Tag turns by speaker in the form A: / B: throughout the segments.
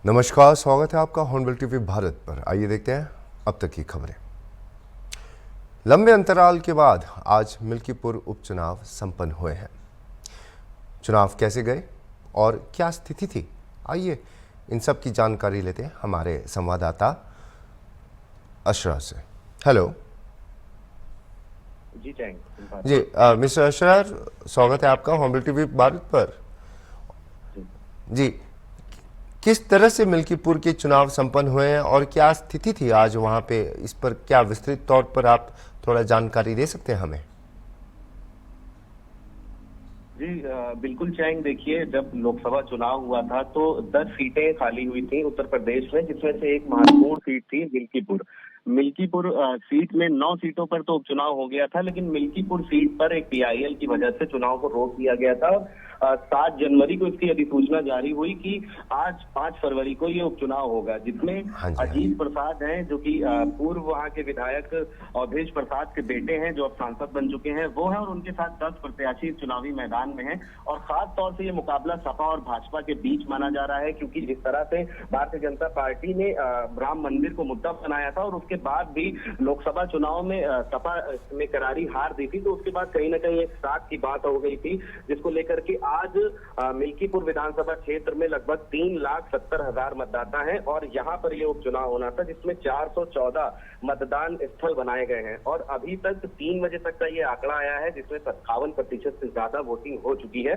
A: नमस्कार, स्वागत है आपका हॉर्नबिल टीवी भारत पर। आइए देखते हैं अब तक की खबरें। लंबे अंतराल के बाद आज मिल्कीपुर उपचुनाव संपन्न हुए हैं। चुनाव कैसे गए और क्या स्थिति थी, आइए इन सब की जानकारी लेते हैं हमारे संवाददाता अशरफ से। हेलो जी मिस्टर अशरफ, स्वागत है आपका हॉर्नबिल टीवी भारत पर। जी, किस तरह से मिल्कीपुर के चुनाव संपन्न हुए हैं और क्या स्थिति थी आज वहां पे, इस पर क्या विस्तृत तौर पर आप थोड़ा जानकारी दे सकते हैं हमें?
B: जी बिल्कुल चैंग, देखिए जब लोकसभा चुनाव हुआ था तो 10 सीटें खाली हुई थी उत्तर प्रदेश में, जिसमें से एक महत्वपूर्ण सीट थी मिल्कीपुर सीट में 9 सीटों पर तो उपचुनाव हो गया था, लेकिन मिल्कीपुर सीट पर एक पीआईएल की वजह से चुनाव को रोक दिया गया था। 7 जनवरी को इसकी अधिसूचना जारी हुई कि आज 5 फरवरी को ये उपचुनाव होगा, जिसमें अजीत प्रसाद हैं जो कि पूर्व वहां के विधायक अवधेश प्रसाद के बेटे हैं, जो अब सांसद बन चुके हैं, वो है, और उनके साथ 10 प्रत्याशी चुनावी मैदान में हैं। और खास तौर से ये मुकाबला सपा और भाजपा के बीच माना जा रहा है, क्योंकि जिस तरह से भारतीय जनता पार्टी ने राम मंदिर को मुद्दा बनाया था और उसके बाद भी लोकसभा चुनाव में सपा में करारी हार दी थी, तो उसके बाद कहीं ना कहीं एक साख की बात हो गई थी, जिसको लेकर के आज मिल्कीपुर विधानसभा क्षेत्र में लगभग 3,70,000 मतदाता हैं और यहाँ पर यह उपचुनाव होना था, जिसमें 414 मतदान स्थल बनाए गए हैं। और अभी तक 3 बजे तक का ये आंकड़ा आया है, जिसमें 57% से ज्यादा वोटिंग हो चुकी है।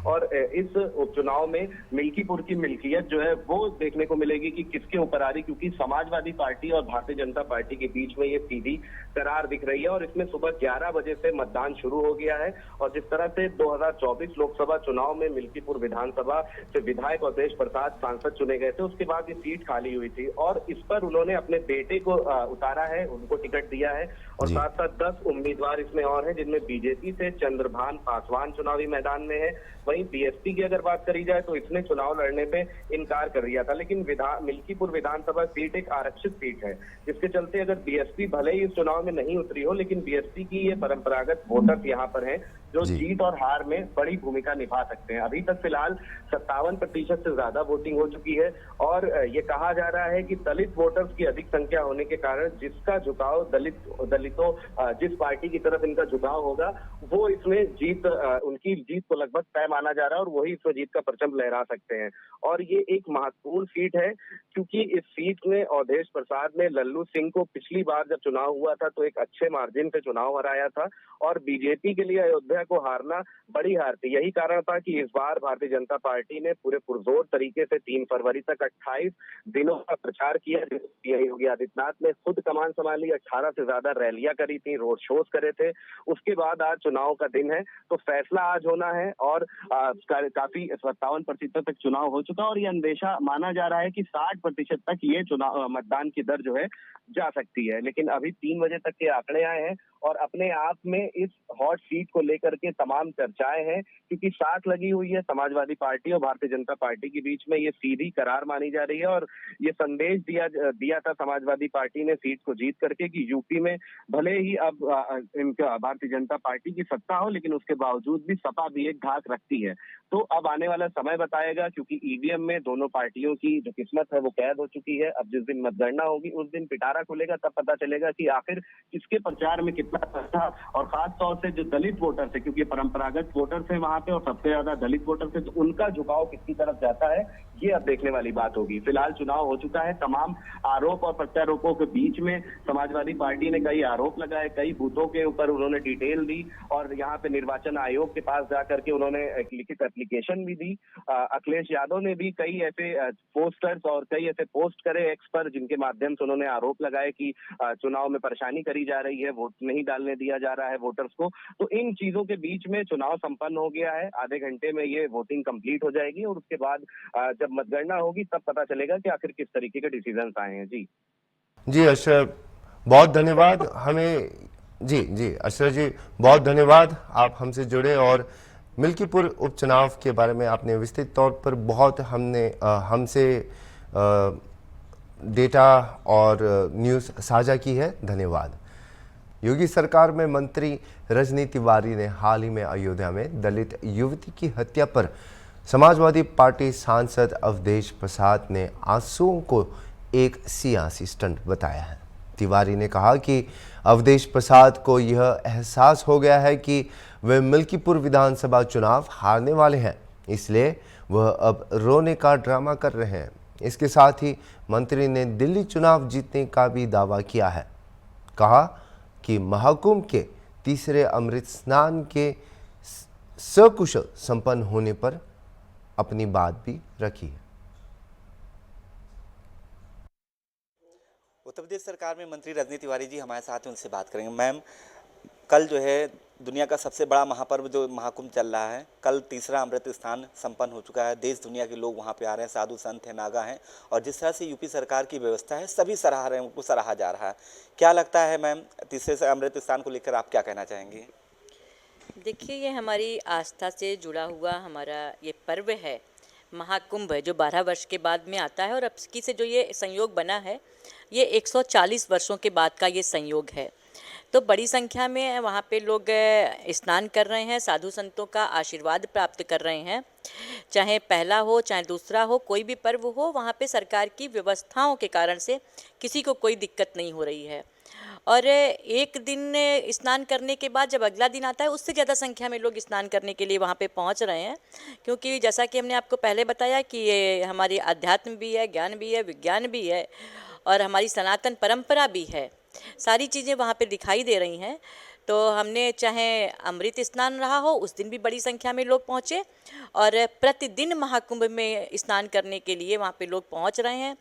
B: और इस उपचुनाव में मिल्कीपुर की मिल्कियत जो है वो देखने को मिलेगी कि किसके ऊपर आ रही, क्योंकि समाजवादी पार्टी और भारतीय जनता पार्टी के बीच में ये सीधी करार दिख रही है। और इसमें सुबह 11 बजे से मतदान शुरू हो गया है। और जिस तरह से 2024 लोकसभा चुनाव में मिल्कीपुर विधानसभा से विधायक अवधेश प्रसाद सांसद चुने गए थे, उसके बाद ये सीट खाली हुई थी और इस पर उन्होंने अपने बेटे को उतारा है, उनको टिकट दिया है। और साथ साथ 10 उम्मीदवार इसमें और हैं, जिनमें बीजेपी से चंद्रभान पासवान चुनावी मैदान में है। वहीं बीएसपी की अगर बात करी जाए तो इसने चुनाव लड़ने पे इनकार कर दिया था, लेकिन मिल्कीपुर विधानसभा सीट एक आरक्षित सीट है, जिसके चलते अगर बीएसपी भले ही इस चुनाव में नहीं उतरी हो, लेकिन बीएसपी की ये परंपरागत वोटर्स यहाँ पर हैं जो जीत और हार में बड़ी भूमिका निभा सकते हैं। अभी तक फिलहाल 57% से ज्यादा वोटिंग हो चुकी है और ये कहा जा रहा है कि दलित वोटर्स की अधिक संख्या होने के कारण जिसका झुकाव दलितों जिस पार्टी की तरफ इनका झुकाव होगा, वो इसमें उनकी जीत को लगभग तय माना जा रहा है और वही इसमें जीत का परचम लहरा सकते हैं। और ये एक महत्वपूर्ण सीट है, क्योंकि इस सीट में अवधेश प्रसाद ने लल्लू सिंह को पिछली बार जब चुनाव हुआ था तो एक अच्छे मार्जिन से चुनाव हराया था और बीजेपी के लिए अयोध्या को हारना बड़ी हार थी। यही कारण था कि इस बार भारतीय जनता पार्टी ने पूरे पुरजोर तरीके से 3 फरवरी तक 28 दिनों का प्रचार किया। योगी आदित्यनाथ ने खुद कमान संभाली, 18 से ज्यादा रैलियां करी थी, रोड शोज करे थे। उसके बाद आज चुनाव का दिन है, तो फैसला आज होना है और काफी 57% तक चुनाव हो चुका और ये अंदेशा माना जा रहा है कि 60% तक ये चुनाव मतदान की दर जो है जा सकती है। लेकिन अभी 3 बजे तक के आंकड़े आए हैं और अपने आप में इस हॉट सीट को लेकर के तमाम चर्चाएं हैं, क्योंकि साथ लगी हुई है समाजवादी पार्टी और भारतीय जनता पार्टी के बीच में ये सीधी करार मानी जा रही है। और ये संदेश दिया था समाजवादी पार्टी ने सीट को जीत करके कि यूपी में भले ही अब इनका भारतीय जनता पार्टी की सत्ता हो, लेकिन उसके बावजूद भी सपा भी एक धाक रखती है। तो अब आने वाला समय बताएगा, क्योंकि ईवीएम में दोनों पार्टियों की जो किस्मत है वो कैद हो चुकी है। अब जिस दिन मतगणना होगी उस दिन पिटारा खुलेगा, तब पता चलेगा कि आखिर किसके प्रचार में कितना था। और खास तौर से जो दलित वोटर्स है, क्योंकि परंपरागत वोटर्स है वहां पे और सबसे ज्यादा दलित वोटर्स है, तो उनका झुकाव किसकी तरफ जाता है, ये अब देखने वाली बात होगी। फिलहाल चुनाव हो चुका है, तमाम आरोप और प्रत्यारोपों के बीच में समाजवादी पार्टी ने कई आरोप लगाए, कई बूथों के ऊपर उन्होंने डिटेल दी और यहाँ पे निर्वाचन आयोग के पास जाकर के उन्होंने एक लिखित एप्लीकेशन भी दी। अखिलेश यादव ने भी कई ऐसे पोस्टर्स और कई ऐसे पोस्ट करे एक्स पर, जिनके माध्यम से उन्होंने आरोप लगाए कि चुनाव में परेशानी करी जा रही है, वोट नहीं डालने दिया जा रहा है वोटर्स को। तो इन चीजों के बीच में चुनाव संपन्न हो गया है, आधे घंटे में ये वोटिंग कंप्लीट हो जाएगी और उसके बाद जब मतगणना होगी तब पता चलेगा कि आखिर किस तरीके के डिसीजन आए हैं।
A: जी अशरफ, बहुत धन्यवाद हमें। जी अशरफ जी, बहुत धन्यवाद, आप हमसे जुड़े और मिल्कीपुर उपचुनाव के बारे में आपने विस्तृत तौर पर बहुत हमसे डेटा और न्यूज़ साझा की है। धन्यवाद। योगी सरकार में मंत्री रजनी तिवारी ने हाल ही में अयोध्या में दलित युवती की हत्या पर समाजवादी पार्टी सांसद अवधेश प्रसाद ने आंसुओं को एक सियासी स्टंट बताया है। तिवारी ने कहा कि अवधेश प्रसाद को यह एहसास हो गया है कि वे मिल्कीपुर विधानसभा चुनाव हारने वाले हैं, इसलिए वह अब रोने का ड्रामा कर रहे हैं। इसके साथ ही मंत्री ने दिल्ली चुनाव जीतने का भी दावा किया है। कहा कि महाकुंभ के तीसरे अमृत स्नान के सकुशल संपन्न होने पर अपनी बात भी रखी है।
C: उत्तर प्रदेश सरकार में मंत्री रजनी तिवारी जी हमारे साथ हैं, उनसे बात करेंगे। मैम, कल जो है दुनिया का सबसे बड़ा महापर्व जो महाकुंभ चल रहा है, कल तीसरा अमृत स्नान संपन्न हो चुका है। देश दुनिया के लोग वहाँ पे आ रहे हैं, साधु संत हैं, नागा हैं, और जिस तरह से यूपी सरकार की व्यवस्था है सभी सराह रहे हैं, उनको सराहा जा रहा है। क्या लगता है मैम, तीसरे से अमृत स्नान को लेकर आप क्या कहना चाहेंगी?
D: देखिए, ये हमारी आस्था से जुड़ा हुआ हमारा ये पर्व है, महाकुंभ है, जो 12 वर्ष के बाद में आता है। और अब की से जो ये संयोग बना है, ये 140 वर्षों के बाद का ये संयोग है। तो बड़ी संख्या में वहाँ पे लोग स्नान कर रहे हैं, साधु संतों का आशीर्वाद प्राप्त कर रहे हैं। चाहे पहला हो चाहे दूसरा हो, कोई भी पर्व हो, वहाँ पे सरकार की व्यवस्थाओं के कारण से किसी को कोई दिक्कत नहीं हो रही है। और एक दिन स्नान करने के बाद जब अगला दिन आता है, उससे ज़्यादा संख्या में लोग स्नान करने के लिए वहाँ पे पहुँच रहे हैं, क्योंकि जैसा कि हमने आपको पहले बताया कि ये हमारी अध्यात्म भी है, ज्ञान भी है, विज्ञान भी है, और हमारी सनातन परंपरा भी है। सारी चीज़ें वहाँ पे दिखाई दे रही हैं। तो हमने चाहे अमृत स्नान रहा हो, उस दिन भी बड़ी संख्या में लोग पहुँचे, और प्रतिदिन महाकुंभ में स्नान करने के लिए वहाँ पे लोग पहुँच रहे हैं।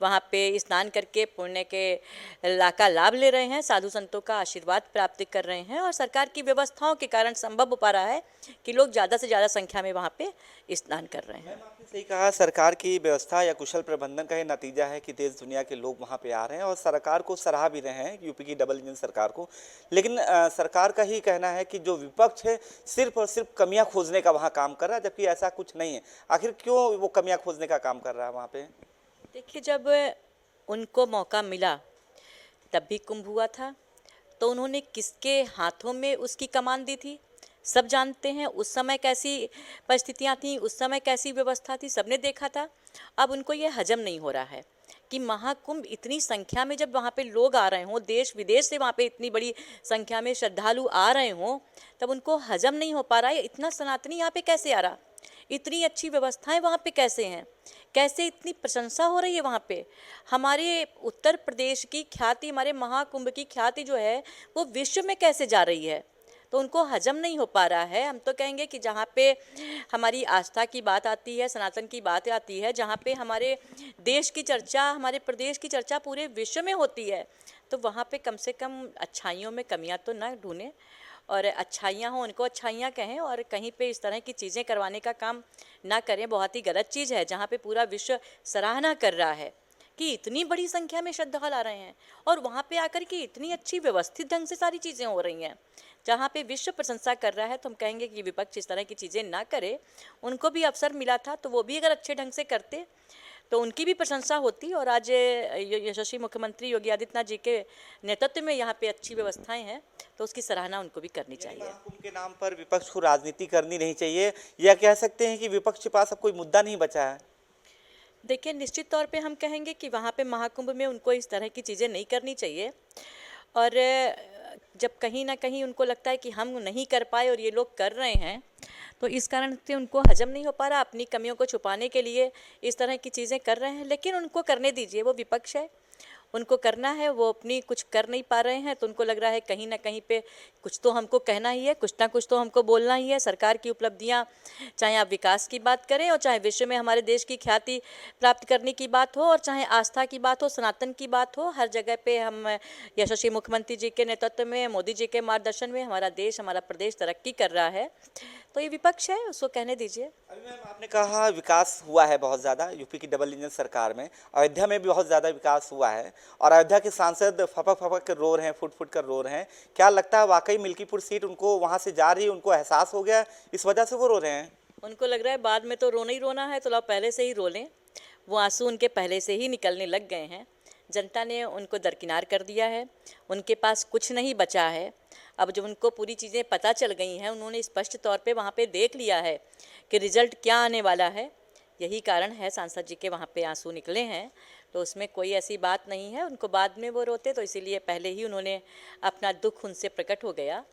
D: वहाँ पे स्नान करके पुण्य के का लाभ ले रहे हैं, साधु संतों का आशीर्वाद प्राप्त कर रहे हैं, और सरकार की व्यवस्थाओं के कारण संभव हो पा रहा है कि लोग ज़्यादा से ज़्यादा संख्या में वहाँ पे स्नान कर रहे हैं।
C: आपने सही कहा, सरकार की व्यवस्था या कुशल प्रबंधन का ये नतीजा है कि देश दुनिया के लोग वहाँ पे आ रहे हैं और सरकार को सराह भी रहे हैं, यूपी की डबल इंजन सरकार को। लेकिन सरकार का ही कहना है कि जो विपक्ष है सिर्फ और सिर्फ कमियां खोजने का वहाँ काम कर रहा है, जबकि ऐसा कुछ नहीं है। आखिर क्यों वो कमियां खोजने का काम कर रहा है वहाँ पे?
D: देखिए, जब उनको मौका मिला तब भी कुंभ हुआ था, तो उन्होंने किसके हाथों में उसकी कमान दी थी सब जानते हैं। उस समय कैसी परिस्थितियाँ थीं, उस समय कैसी व्यवस्था थी, सबने देखा था। अब उनको ये हजम नहीं हो रहा है कि महाकुंभ इतनी संख्या में जब वहाँ पे लोग आ रहे हों, देश विदेश से वहाँ पे इतनी बड़ी संख्या में श्रद्धालु आ रहे हों, तब उनको हजम नहीं हो पा रहा है। इतना सनातनी यहाँ पे कैसे आ रहा, इतनी अच्छी व्यवस्थाएं वहाँ पे कैसे हैं, कैसे इतनी प्रशंसा हो रही है वहाँ पे। हमारे उत्तर प्रदेश की ख्याति, हमारे महाकुंभ की ख्याति जो है वो विश्व में कैसे जा रही है, तो उनको हजम नहीं हो पा रहा है। हम तो कहेंगे कि जहाँ पे हमारी आस्था की बात आती है, सनातन की बात आती है, जहाँ पे हमारे देश की चर्चा, हमारे प्रदेश की चर्चा पूरे विश्व में होती है, तो वहाँ पे कम से कम अच्छाइयों में कमियाँ तो ना ढूंढें, और अच्छाइयाँ हों उनको अच्छाइयाँ कहें, और कहीं पे इस तरह की चीज़ें करवाने का काम ना करें। बहुत ही गलत चीज़ है जहाँ पे पूरा विश्व सराहना कर रहा है कि इतनी बड़ी संख्या में श्रद्धालु आ रहे हैं, और वहाँ पे आकर के इतनी अच्छी व्यवस्थित ढंग से सारी चीज़ें हो रही हैं, जहाँ पे विश्व प्रशंसा कर रहा है। तो हम कहेंगे कि विपक्ष इस तरह की चीज़ें ना करे। उनको भी अवसर मिला था, तो वो भी अगर अच्छे ढंग से करते तो उनकी भी प्रशंसा होती। और आज यशस्वी मुख्यमंत्री योगी आदित्यनाथ जी के नेतृत्व में यहाँ पे अच्छी व्यवस्थाएं हैं, तो उसकी सराहना उनको भी करनी चाहिए।
C: महाकुंभ के नाम पर विपक्ष को राजनीति करनी नहीं चाहिए, या कह सकते हैं कि विपक्ष के पास अब कोई मुद्दा नहीं बचा है?
D: देखिए, निश्चित तौर पे हम कहेंगे कि वहाँ पे महाकुंभ में उनको इस तरह की चीज़ें नहीं करनी चाहिए। और जब कहीं ना कहीं उनको लगता है कि हम नहीं कर पाए और ये लोग कर रहे हैं, तो इस कारण से उनको हजम नहीं हो पा रहा, अपनी कमियों को छुपाने के लिए इस तरह की चीज़ें कर रहे हैं। लेकिन उनको करने दीजिए, वो विपक्ष है, उनको करना है। वो अपनी कुछ कर नहीं पा रहे हैं, तो उनको लग रहा है कहीं ना कहीं पे कुछ तो हमको कहना ही है, कुछ ना कुछ तो हमको बोलना ही है। सरकार की उपलब्धियां, चाहे आप विकास की बात करें, और चाहे विश्व में हमारे देश की ख्याति प्राप्त करने की बात हो, और चाहे आस्था की बात हो, सनातन की बात हो, हर जगह पे हम यशस्वी मुख्यमंत्री जी के नेतृत्व में, मोदी जी के मार्गदर्शन में हमारा देश, हमारा प्रदेश तरक्की कर रहा है। तो ये विपक्ष है, उसको कहने दीजिए।
C: अभी मैम, आपने कहा विकास हुआ है बहुत ज़्यादा यूपी की डबल इंजन सरकार में, अयोध्या में भी बहुत ज़्यादा विकास हुआ है, और अयोध्या के सांसद फपक फपक कर रो रहे हैं, फुट फुट कर रो रहे हैं। क्या लगता है वाकई मिल्कीपुर सीट उनको वहाँ से जा रही है, उनको एहसास हो गया, इस वजह से वो रो रहे हैं?
D: उनको लग रहा है बाद में तो रोना ही रोना है, तो लो पहले से ही रो लें। वो आंसू उनके पहले से ही निकलने लग गए हैं। जनता ने उनको दरकिनार कर दिया है, उनके पास कुछ नहीं बचा है। अब जब उनको पूरी चीज़ें पता चल गई हैं, उन्होंने स्पष्ट तौर पे वहाँ पे देख लिया है कि रिजल्ट क्या आने वाला है, यही कारण है सांसद जी के वहाँ पे आंसू निकले हैं। तो उसमें कोई ऐसी बात नहीं है, उनको बाद में वो रोते तो इसीलिए पहले ही उन्होंने अपना दुख उनसे प्रकट हो गया।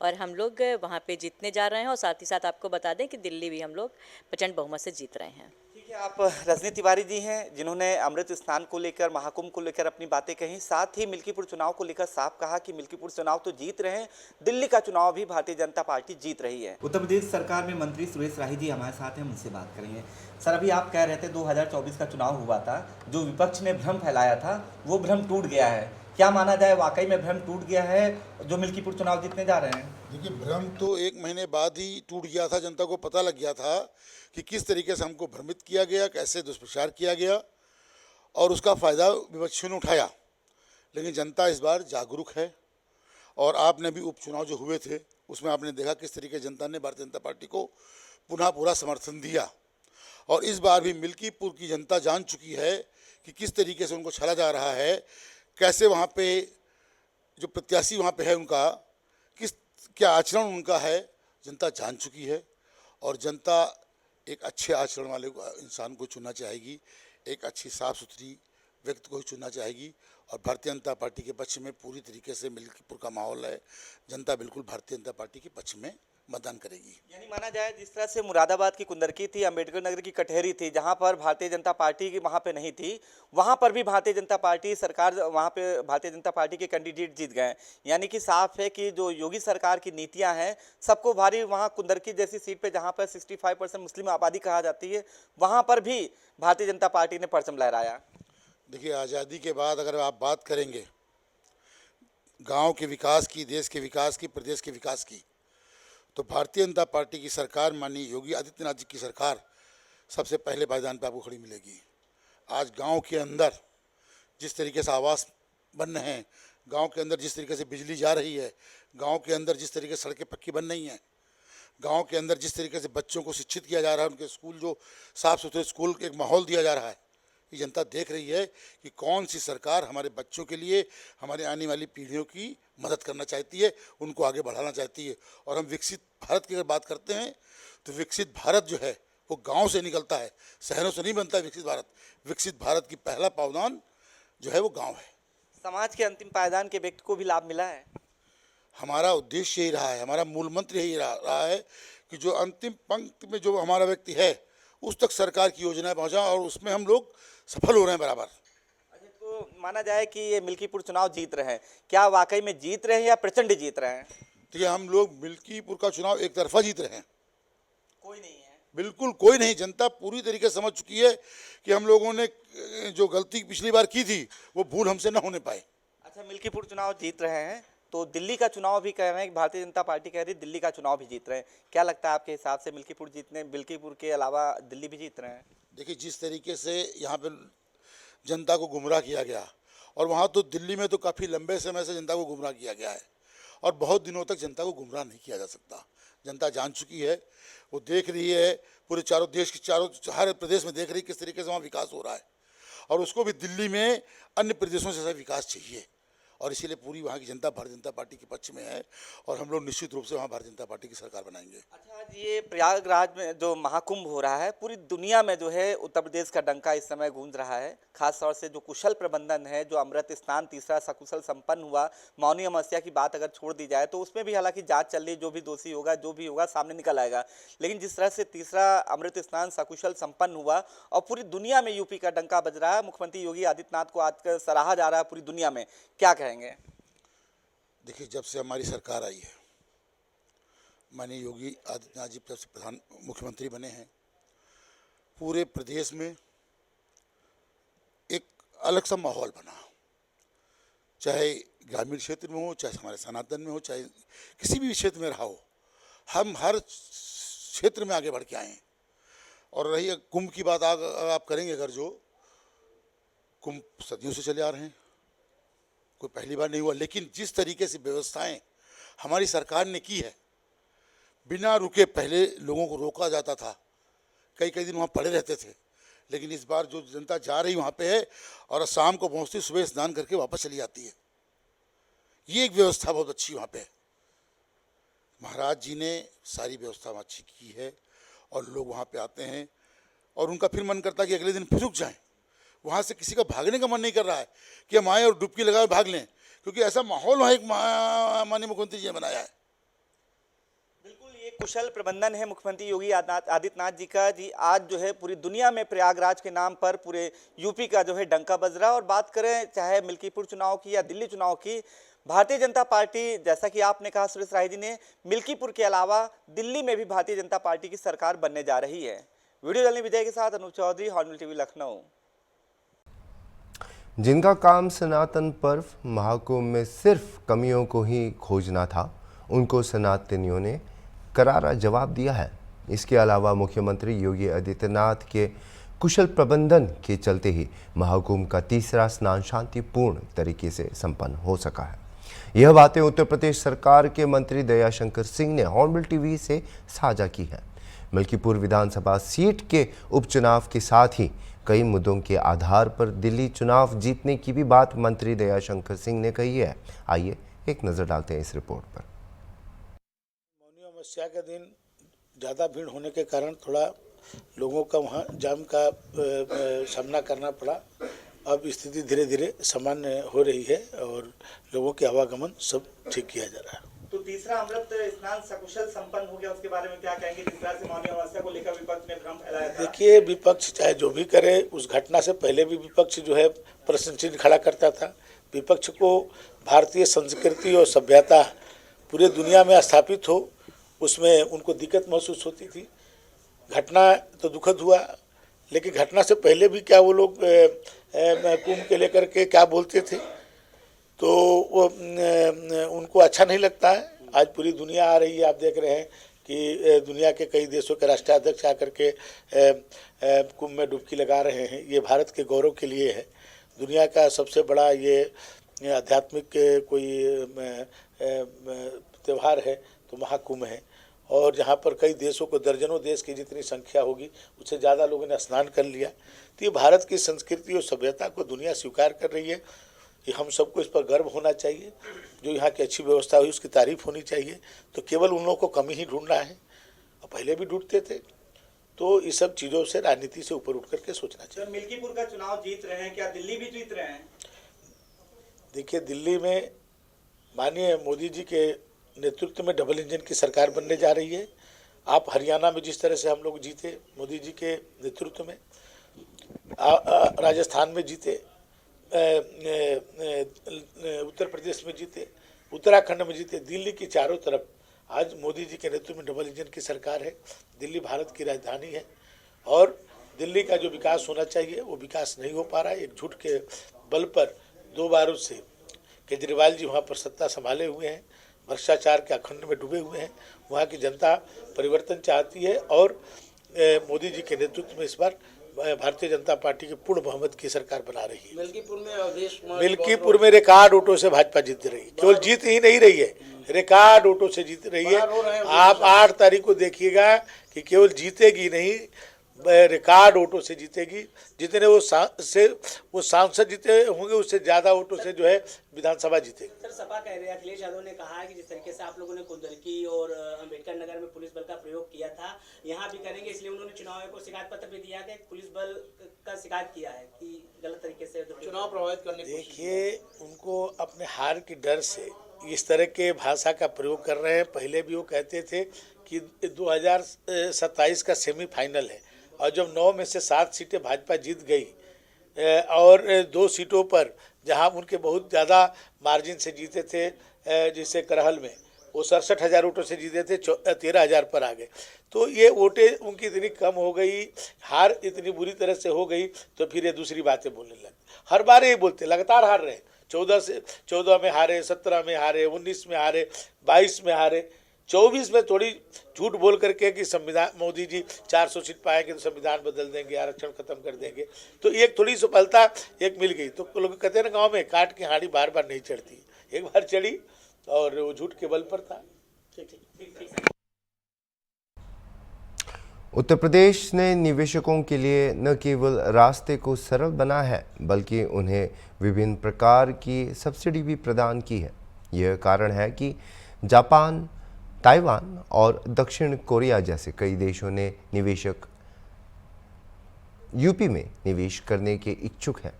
D: और हम लोग वहाँ पे जीतने जा रहे हैं, और साथ ही साथ आपको बता दें कि दिल्ली भी हम लोग प्रचंड बहुमत से जीत रहे हैं।
C: ठीक है, आप रजनी तिवारी जी हैं जिन्होंने अमृत स्नान को लेकर, महाकुंभ को लेकर अपनी बातें कही, साथ ही मिल्कीपुर चुनाव को लेकर साफ कहा कि मिल्कीपुर चुनाव तो जीत रहे हैं, दिल्ली का चुनाव भी भारतीय जनता पार्टी जीत रही है। उत्तर प्रदेश सरकार में मंत्री सुरेश राही जी हमारे साथ हैं, हम उनसे बात करेंगे। सर, अभी आप कह रहे थे 2024 का चुनाव हुआ था, जो विपक्ष ने भ्रम फैलाया था वो भ्रम टूट गया है, क्या माना जाए वाकई में भ्रम टूट गया है जो मिल्कीपुर चुनाव जीतने जा रहे हैं?
E: देखिए, भ्रम तो 1 महीने बाद ही टूट गया था। जनता को पता लग गया था कि किस तरीके से हमको भ्रमित किया गया, कैसे दुष्प्रचार किया गया, और उसका फ़ायदा विपक्षियों ने उठाया। लेकिन जनता इस बार जागरूक है, और आपने भी उपचुनाव जो हुए थे उसमें आपने देखा किस तरीके जनता ने भारतीय जनता पार्टी को पुनः पूरा समर्थन दिया। और इस बार भी मिल्कीपुर की जनता जान चुकी है कि किस तरीके से उनको छला जा रहा है, कैसे वहाँ पे जो प्रत्याशी वहाँ पे है उनका क्या आचरण उनका है, जनता जान चुकी है। और जनता एक अच्छे आचरण वाले इंसान को चुनना चाहेगी, एक अच्छी साफ सुथरी व्यक्ति को ही चुनना चाहेगी। और भारतीय जनता पार्टी के पक्ष में पूरी तरीके से मिल्कीपुर का माहौल है, जनता बिल्कुल भारतीय जनता पार्टी के पक्ष में मतदान करेगी।
C: यानी माना जाए जिस तरह से मुरादाबाद की कुंदरकी थी, अंबेडकर नगर की कटहरी थी, जहां पर भारतीय जनता पार्टी की वहां पे नहीं थी, वहां पर भी भारतीय जनता पार्टी सरकार, वहां पे भारतीय जनता पार्टी के कैंडिडेट जीत गए। यानी कि साफ है कि जो योगी सरकार की नीतियां हैं सबको भारी, वहां कुंदरकी जैसी सीट पे जहां पर 65% मुस्लिम आबादी कहा जाती है, वहां पर भी भारतीय जनता पार्टी ने परचम लहराया।
E: देखिए, आज़ादी के बाद अगर आप बात करेंगे गांव के विकास की, देश के विकास की, प्रदेश के विकास की, तो भारतीय जनता पार्टी की सरकार, माननीय योगी आदित्यनाथ जी की सरकार सबसे पहले पायदान पे आपको खड़ी मिलेगी। आज गांव के अंदर जिस तरीके से आवास बन रहे हैं, गांव के अंदर जिस तरीके से बिजली जा रही है, गांव के अंदर जिस तरीके से सड़कें पक्की बन रही हैं, गांव के अंदर जिस तरीके से बच्चों को शिक्षित किया जा रहा है, उनके स्कूल जो साफ़ सुथरे स्कूल के एक माहौल दिया जा रहा है, ये जनता देख रही है कि कौन सी सरकार हमारे बच्चों के लिए, हमारे आने वाली पीढ़ियों की मदद करना चाहती है, उनको आगे बढ़ाना चाहती है। और हम विकसित भारत की अगर बात करते हैं तो विकसित भारत जो है वो गांव से निकलता है, शहरों से नहीं बनता विकसित भारत। विकसित भारत की पहला पावदान जो है वो गांव है।
C: समाज के अंतिम पायदान के व्यक्ति को भी लाभ मिला है।
E: हमारा उद्देश्य यही रहा है, हमारा मूल मंत्र यही रहा है कि जो अंतिम पंक्ति में जो हमारा व्यक्ति है उस तक सरकार की योजनाएं पहुंचा, और उसमें हम लोग सफल हो रहे हैं बराबर।
C: अच्छा, तो माना जाए कि ये मिल्कीपुर चुनाव जीत रहे हैं, क्या वाकई में जीत रहे हैं या प्रचंड जीत रहे हैं?
E: तो ये हम लोग मिल्कीपुर का चुनाव एक तरफा जीत रहे हैं,
C: कोई नहीं है।
E: बिल्कुल कोई नहीं। जनता पूरी तरीके से समझ चुकी है कि हम लोगों ने जो गलती पिछली बार की थी वो भूल हमसे न होने पाए।
C: अच्छा, मिल्कीपुर चुनाव जीत रहे हैं तो दिल्ली का चुनाव भी कह रहे हैं, भारतीय जनता पार्टी कह रही है दिल्ली का चुनाव भी जीत रहे हैं, क्या लगता है आपके हिसाब से मिल्कीपुर के अलावा दिल्ली भी जीत रहे हैं?
E: देखिए, जिस तरीके से यहाँ पे जनता को गुमराह किया गया, और वहाँ तो दिल्ली में तो काफ़ी लंबे समय से जनता को गुमराह किया गया है, और बहुत दिनों तक जनता को गुमराह नहीं किया जा सकता। जनता जान चुकी है, वो देख रही है, पूरे चारों देश के हर प्रदेश में देख रही है किस तरीके से वहाँ विकास हो रहा है, और उसको भी दिल्ली में अन्य प्रदेशों से ऐसा विकास चाहिए। और इसीलिए पूरी वहाँ की जनता भारतीय जनता पार्टी के पक्ष में है, और हम लोग निश्चित रूप से वहाँ भारतीय जनता पार्टी की सरकार बनाएंगे।
C: अच्छा, आज ये प्रयागराज में जो महाकुंभ हो रहा है, पूरी दुनिया में जो है उत्तर प्रदेश का डंका इस समय गूंज रहा है, खास तौर से जो कुशल प्रबंधन है, जो अमृत स्नान तीसरा सकुशल संपन्न हुआ, मौनी अमावस्या की बात अगर छोड़ दी जाए तो उसमें भी हालांकि जांच चल रही, जो भी दोषी होगा, जो भी होगा सामने निकल आएगा। लेकिन जिस तरह से तीसरा अमृत स्नान सकुशल संपन्न हुआ और पूरी दुनिया में यूपी का डंका बज रहा है, मुख्यमंत्री योगी आदित्यनाथ को आज सराहा जा रहा है पूरी दुनिया में, क्या कहेंगे?
E: देखिए, जब से हमारी सरकार आई है, माननीय योगी आदित्यनाथ जी जब से प्रधान मुख्यमंत्री बने हैं, पूरे प्रदेश में एक अलग सा माहौल बना, चाहे ग्रामीण क्षेत्र में हो, चाहे हमारे सनातन में हो, चाहे किसी भी क्षेत्र में रहा हो, हम हर क्षेत्र में आगे बढ़ के आए हैं। और रही कुंभ की बात आप करेंगे, अगर जो कुंभ सदियों से चले आ रहे हैं, कोई पहली बार नहीं हुआ, लेकिन जिस तरीके से व्यवस्थाएं हमारी सरकार ने की है, बिना रुके पहले लोगों को रोका जाता था, कई कई दिन वहाँ पड़े रहते थे, लेकिन इस बार जो जनता जा रही वहाँ पे है और शाम को पहुँचती, सुबह स्नान करके वापस चली जाती है। ये एक व्यवस्था बहुत अच्छी वहाँ पे है। महाराज जी ने सारी व्यवस्था वहाँ अच्छी की है और लोग वहाँ पे आते हैं और उनका फिर मन करता है कि अगले दिन फिर रुक जाएं। वहाँ से किसी का भागने का मन नहीं कर रहा है कि हम आए और डुबकी लगाए भाग लें, क्योंकि ऐसा माहौल वहाँ एक माननीय मुख्यमंत्री जी ने बनाया है।
C: बिल्कुल, ये कुशल प्रबंधन है मुख्यमंत्री योगी आदित्यनाथ जी का। जी आज जो है पूरी दुनिया में प्रयागराज के नाम पर पूरे यूपी का जो है डंका बज रहा है। और बात करें चाहे मिल्कीपुर चुनाव की या दिल्ली चुनाव की, भारतीय जनता पार्टी, जैसा कि आपने कहा सुरेश राय जी ने, मिल्कीपुर के अलावा दिल्ली में भी भारतीय जनता पार्टी की सरकार बनने जा रही है। वीडियो जर्नलिस्ट विजय के साथ अनूप चौधरी, हॉर्नबिल टीवी, लखनऊ।
A: जिनका काम सनातन पर्व महाकुंभ में सिर्फ कमियों को ही खोजना था, उनको सनातनियों ने करारा जवाब दिया है। इसके अलावा मुख्यमंत्री योगी आदित्यनाथ के कुशल प्रबंधन के चलते ही महाकुंभ का तीसरा स्नान शांतिपूर्ण तरीके से संपन्न हो सका है। यह बातें उत्तर प्रदेश सरकार के मंत्री दयाशंकर सिंह ने हॉर्नबिल टीवी से साझा की है। मिल्कीपुर विधानसभा सीट के उपचुनाव के साथ ही कई मुद्दों के आधार पर दिल्ली चुनाव जीतने की भी बात मंत्री दयाशंकर सिंह ने कही है। आइए एक नज़र डालते हैं इस रिपोर्ट पर।
F: मौनी अमावस्या के दिन ज़्यादा भीड़ होने के कारण थोड़ा लोगों का वहाँ जाम का सामना करना पड़ा। अब स्थिति धीरे धीरे सामान्य हो रही है और लोगों के आवागमन सब ठीक किया जा रहा है।
C: तो तीसरा अमृत स्नान सकुशल संपन्न हो गया, उसके बारे में क्या कहेंगे? जिस तरह से मौनी अमावस्या को लेकर विपक्ष ने भ्रम फैलाया था।
F: देखिए, विपक्ष चाहे जो भी करे, उस घटना से पहले भी विपक्ष जो है प्रश्न चिन्ह खड़ा करता था। विपक्ष को भारतीय संस्कृति और सभ्यता पूरे दुनिया में स्थापित हो, उसमें उनको दिक्कत महसूस होती थी। घटना तो दुखद हुआ, लेकिन घटना से पहले भी क्या वो लोग कुंभ के लेकर के क्या बोलते थे, तो वो उनको अच्छा नहीं लगता है। आज पूरी दुनिया आ रही है, आप देख रहे हैं कि दुनिया के कई देशों के राष्ट्राध्यक्ष आकर के कुंभ में डुबकी लगा रहे हैं। ये भारत के गौरव के लिए है। दुनिया का सबसे बड़ा ये आध्यात्मिक कोई त्यौहार है तो महाकुंभ है, और जहाँ पर कई देशों को, दर्जनों देश की जितनी संख्या होगी उससे ज़्यादा लोगों ने स्नान कर लिया। तो ये भारत की संस्कृति और सभ्यता को दुनिया स्वीकार कर रही है। ये हम सबको इस पर गर्व होना चाहिए। जो यहाँ की अच्छी व्यवस्था हुई उसकी तारीफ होनी चाहिए। तो केवल उन लोगों को कमी ही ढूंढना है, और पहले भी ढूंढते थे। तो इस सब चीज़ों से, राजनीति से ऊपर उठ करके सोचना चाहिए।
C: मिल्कीपुर का चुनाव जीत रहे हैं, क्या दिल्ली भी जीत रहे हैं?
F: देखिए, दिल्ली में माननीय मोदी जी के नेतृत्व में डबल इंजन की सरकार बनने जा रही है। आप हरियाणा में जिस तरह से हम लोग जीते मोदी जी के नेतृत्व में, राजस्थान में जीते, उत्तर प्रदेश में जीते, उत्तराखंड में जीते, दिल्ली की चारों तरफ आज मोदी जी के नेतृत्व में डबल इंजन की सरकार है। दिल्ली भारत की राजधानी है और दिल्ली का जो विकास होना चाहिए वो विकास नहीं हो पा रहा है। एक झूठ के बल पर 2 बार से केजरीवाल जी वहाँ पर सत्ता संभाले हुए हैं, भ्रष्टाचार के अखंड में डूबे हुए हैं। वहाँ की जनता परिवर्तन चाहती है और मोदी जी के नेतृत्व में इस बार भारतीय जनता पार्टी की पूर्ण बहुमत की सरकार बना रही है। मिल्कीपुर में रिकॉर्ड वोटों से भाजपा जीत रही है। केवल जीत ही नहीं रही है, रिकॉर्ड वोटों से जीत रही है। आप 8 तारीख को देखिएगा कि केवल जीतेगी नहीं, रिकॉर्ड वोटों से जीतेगी। जितने वो सांसद जीते होंगे उससे ज़्यादा वोटों से जो है विधानसभा जीतेगी।
G: सर, सपा कह रहे हैं, अखिलेश यादव ने कहा है कि जिस तरीके से आप लोगों ने कुंदलकी और अम्बेडकर नगर में पुलिस बल का प्रयोग किया था, यहाँ भी करेंगे, इसलिए उन्होंने चुनाव आयोग को शिकायत पत्र भी दिया कि पुलिस बल का शिकायत किया है कि गलत तरीके से चुनाव प्रभावित करने की।
F: देखिए, उनको अपने हार की डर से इस तरह के भाषा का प्रयोग कर रहे हैं। पहले भी वो कहते थे कि 2027 का सेमीफाइनल है, और जब 9 में से 7 सीटें भाजपा जीत गई और 2 सीटों पर जहां उनके बहुत ज़्यादा मार्जिन से जीते थे, जैसे करहल में वो 67,000 वोटों से जीते थे, 13,000 पर आ गए। तो ये वोटें उनकी इतनी कम हो गई, हार इतनी बुरी तरह से हो गई, तो फिर ये दूसरी बातें बोलने लगे। हर बार यही बोलते, लगातार हार रहे। 14 में हारे, 17 में हारे, 19 में हारे, 22 में हारे, 24 में थोड़ी झूठ बोल करके कि संविधान, मोदी जी 400 सीट पाएंगे तो संविधान बदल देंगे, आरक्षण खत्म कर देंगे। तो एक थोड़ी सफलता एक मिल गई। तो लोग कहते हैं ना, गांव में काट की हांडी बार बार नहीं चढ़ती, एक बार चढ़ी और वो झूठ के बल पर था। ठीक।
A: उत्तर प्रदेश ने निवेशकों के लिए न केवल रास्ते को सरल बना है, बल्कि उन्हें विभिन्न प्रकार की सब्सिडी भी प्रदान की है। यह कारण है कि जापान ताइवान और दक्षिण कोरिया जैसे कई देशों ने निवेशक यूपी में निवेश करने के इच्छुक हैं।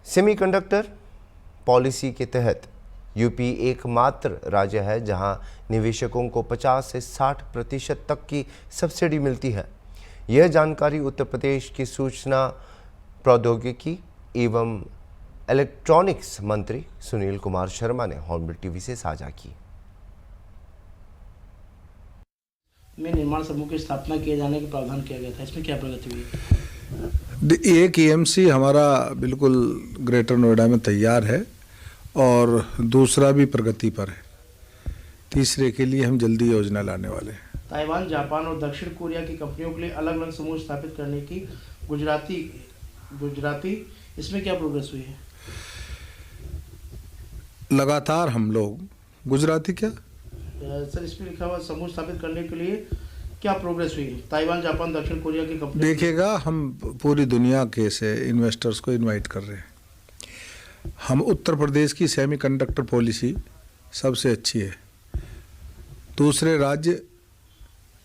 A: सेमीकंडक्टर पॉलिसी के तहत यूपी एकमात्र राज्य है जहां निवेशकों को 50 से 60% तक की सब्सिडी मिलती है। यह जानकारी उत्तर प्रदेश की सूचना प्रौद्योगिकी एवं इलेक्ट्रॉनिक्स मंत्री सुनील कुमार शर्मा ने हॉर्नबिल टीवी से साझा की।
G: में निर्माण समूह की स्थापना किए जाने का प्रावधान किया गया था, इसमें क्या प्रगति हुई?
H: एक ईएमसी हमारा बिल्कुल ग्रेटर नोएडा में तैयार है और दूसरा भी प्रगति पर है। तीसरे के लिए हम जल्दी योजना लाने वाले हैं।
G: ताइवान, जापान और दक्षिण कोरिया की कंपनियों के लिए अलग अलग समूह स्थापित करने की गुजराती इसमें क्या प्रोग्रेस हुई है?
H: लगातार हम लोग गुजराती क्या
G: सर, इसमें लिखा हुआ समूह स्थापित करने के लिए क्या प्रोग्रेस हुई है? ताइवान, जापान, दक्षिण कोरिया की कंपनी
H: देखिएगा, हम पूरी दुनिया के से इन्वेस्टर्स को इनवाइट कर रहे हैं। हम उत्तर प्रदेश की सेमीकंडक्टर पॉलिसी सबसे अच्छी है। दूसरे राज्य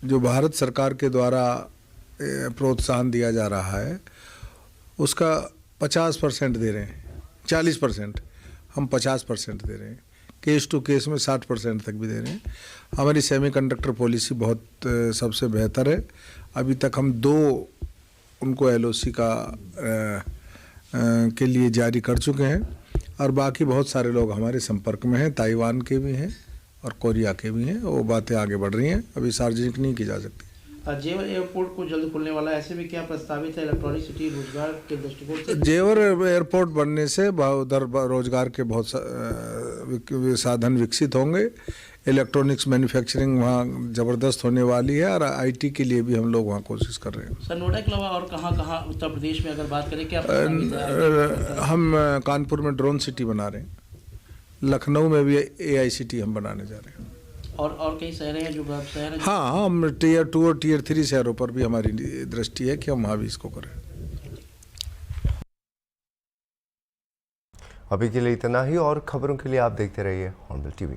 H: जो भारत सरकार के द्वारा प्रोत्साहन दिया जा रहा है उसका 50% दे रहे हैं, 40%, हम 50% दे रहे हैं, केस टू केस में 60% तक भी दे रहे हैं। हमारी सेमीकंडक्टर पॉलिसी बहुत सबसे बेहतर है। अभी तक हम 2 उनको एलओसी का के लिए जारी कर चुके हैं और बाकी बहुत सारे लोग हमारे संपर्क में हैं, ताइवान के भी हैं और कोरिया के भी हैं। वो बातें आगे बढ़ रही हैं, अभी सार्वजनिक नहीं की जा सकती।
G: जेवर एयरपोर्ट को जल्द खुलने वाला है, ऐसे में क्या प्रस्तावित है इलेक्ट्रॉनिक सिटी रोजगार के दृष्टिकोण से?
H: जेवर एयरपोर्ट बनने से उधर रोजगार के बहुत साधन विकसित होंगे। इलेक्ट्रॉनिक्स मैन्युफैक्चरिंग वहाँ ज़बरदस्त होने वाली है और आईटी के लिए भी हम लोग वहाँ कोशिश कर रहे हैं।
G: सर, नोएडा के अलावा और कहाँ उत्तर प्रदेश में अगर बात करें क्या
H: हम कानपुर में ड्रोन सिटी बना रहे हैं, लखनऊ में भी AI सिटी हम बनाने जा रहे हैं
G: और कई शहर हैं जो शहर हैं?
H: हाँ, हम टियर 2 और टियर 3 शहरों पर भी हमारी दृष्टि है कि हम वहाँ भी इसको करें।
A: अभी के लिए इतना ही और खबरों के लिए आप देखते रहिए हॉर्नबिल टीवी।